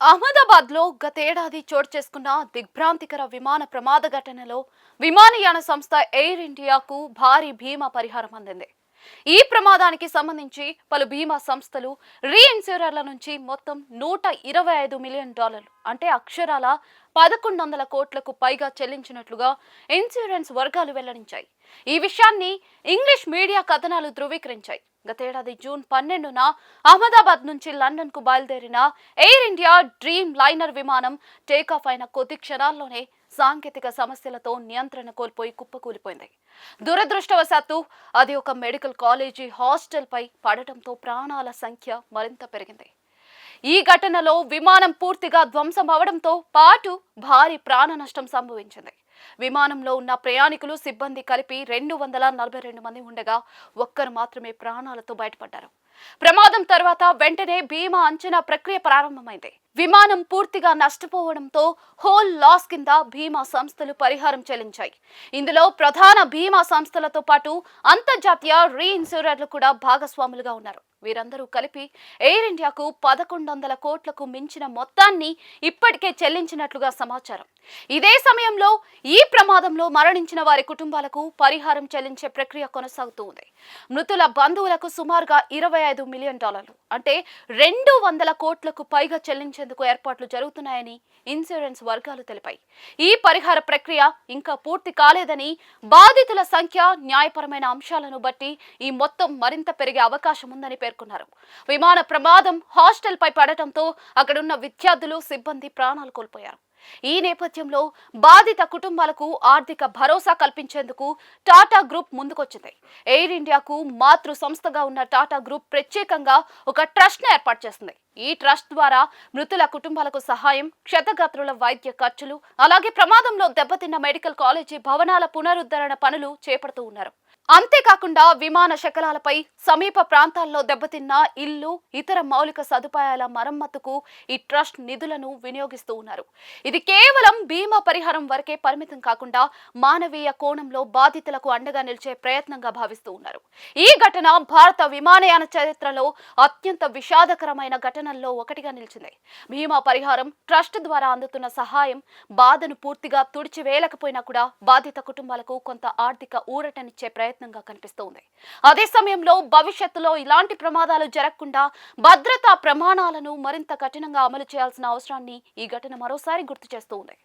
అహ్మదాబాద్ లో గతేడాది చోటు చేసుకున్న దిగ్భ్రాంతికర విమాన ప్రమాద ఘటనలో విమానయాన సంస్థ ఎయిర్ ఇండియాకు భారీ బీమా పరిహారం అందింది. ఈ ప్రమాదానికి సంబంధించి పలు బీమా సంస్థలు రీఇన్సూరర్ల నుంచి మొత్తం $125 మిలియన్ అంటే అక్షరాల 1100 కోట్లకు పైగా చెల్లించినట్లుగా ఇన్సూరెన్స్ వర్గాలు వెల్లడించాయి. ఈ విషయాన్ని ఇంగ్లీష్ మీడియా కథనాలు ధృవీకరించాయి. గతేడాది జూన్ 12న అహ్మదాబాద్ నుంచి లండన్ కు బయలుదేరిన ఎయిర్ ఇండియా డ్రీమ్ లైనర్ విమానం టేకాఫ్ అయిన కొద్ది క్షణాల్లోనే సాంకేతిక సమస్యలతో నియంత్రణ కోల్పోయి కుప్పకూలిపోయింది. దురదృష్టవశాత్తు అది ఒక మెడికల్ కాలేజీ హాస్టల్ పై పడటంతో ప్రాణాల సంఖ్య మరింత పెరిగింది. ఈ ఘటనలో విమానం పూర్తిగా ధ్వంసం అవడంతో పాటు భారీ ప్రాణ నష్టం సంభవించింది. విమానంలో ఉన్న ప్రయాణికులు సిబ్బంది కలిపి 242 మంది ఉండగా ఒక్కరు మాత్రమే ప్రాణాలతో బయటపడ్డారు. ప్రమాదం తర్వాత వెంటనే బీమా అంచనా ప్రక్రియ ప్రారంభమైంది. విమానం పూర్తిగా నష్టపోవడంతో హోల్ లాస్ కింద బీమా సంస్థలు పరిహారం చెల్లించాయి. ఇందులో ప్రధాన బీమా సంస్థలతో పాటు అంతర్జాతీయ రీఇన్సూరర్లు కూడా భాగస్వాములుగా ఉన్నారు. వీరందరూ కలిపి ఎయిర్ ఇండియాకు 1100 కోట్లకు మించిన మొత్తాన్ని ఇప్పటికే చెల్లించినట్లుగా సమాచారం. ఇదే సమయంలో ఈ ప్రమాదంలో మరణించిన వారి కుటుంబాలకు పరిహారం చెల్లించే ప్రక్రియ కొనసాగుతూ ఉంది. మృతుల బంధువులకు సుమారుగా $25 మిలియన్ అంటే 200 కోట్లకు పైగా చెల్లించేందుకు ఏర్పాట్లు జరుగుతున్నాయని ఇన్సూరెన్స్ వర్గాలు తెలిపాయి. ఈ పరిహార ప్రక్రియ ఇంకా పూర్తి కాలేదని, బాధితుల సంఖ్య, న్యాయపరమైన అంశాలను బట్టి ఈ మొత్తం మరింత పెరిగే అవకాశం ఉందని పేర్కొన్నారు. విమాన ప్రమాదం హాస్టల్ పై పడటంతో అక్కడున్న విద్యార్థులు, సిబ్బంది ప్రాణాలు కోల్పోయారు. ఈ నేపథ్యంలో బాధిత కుటుంబాలకు ఆర్థిక భరోసా కల్పించేందుకు టాటా గ్రూప్ ముందుకొచ్చింది. ఎయిర్ ఇండియాకు మాతృ సంస్థగా ఉన్న టాటా గ్రూప్ ప్రత్యేకంగా ఒక ట్రస్ట్ ను ఏర్పాటు చేసింది. ఈ ట్రస్ట్ ద్వారా మృతుల కుటుంబాలకు సహాయం, క్షతగాత్రుల వైద్య ఖర్చులు, అలాగే ప్రమాదంలో దెబ్బతిన్న మెడికల్ కాలేజీ భవనాల పునరుద్ధరణ పనులు చేపడుతూ ఉన్నారు. అంతేకాకుండా విమాన శకలాలపై సమీప ప్రాంతాల్లో దెబ్బతిన్న ఇల్లు, ఇతర మౌలిక సదుపాయాల మరమ్మతుకు ఈ ట్రస్ట్ నిధులను వినియోగిస్తూ ఉన్నారు. ఇది కేవలం బీమా పరిహారం వరకే పరిమితం కాకుండా మానవీయ కోణంలో బాధితులకు అండగా నిలిచే ప్రయత్నంగా భావిస్తూ ఉన్నారు. ఈ ఘటన భారత విమానయాన చరిత్రలో అత్యంత విషాదకరమైన ఘటనల్లో ఒకటిగా నిలిచింది. బీమా పరిహారం, ట్రస్ట్ ద్వారా అందుతున్న సహాయం బాధను పూర్తిగా తుడిచివేయలేకపోయినా కూడా బాధిత కుటుంబాలకు కొంత ఆర్థిక ఊరటనిచ్చే ప్రయత్నంగా కనిపిస్తోంది. అదే సమయంలో భవిష్యత్తులో ఇలాంటి ప్రమాదాలు జరగకుండా భద్రతా ప్రమాణాలను మరింత కఠినంగా అమలు చేయాల్సిన అవసరాన్ని ఈ ఘటన మరోసారి గుర్తు చేస్తోంది.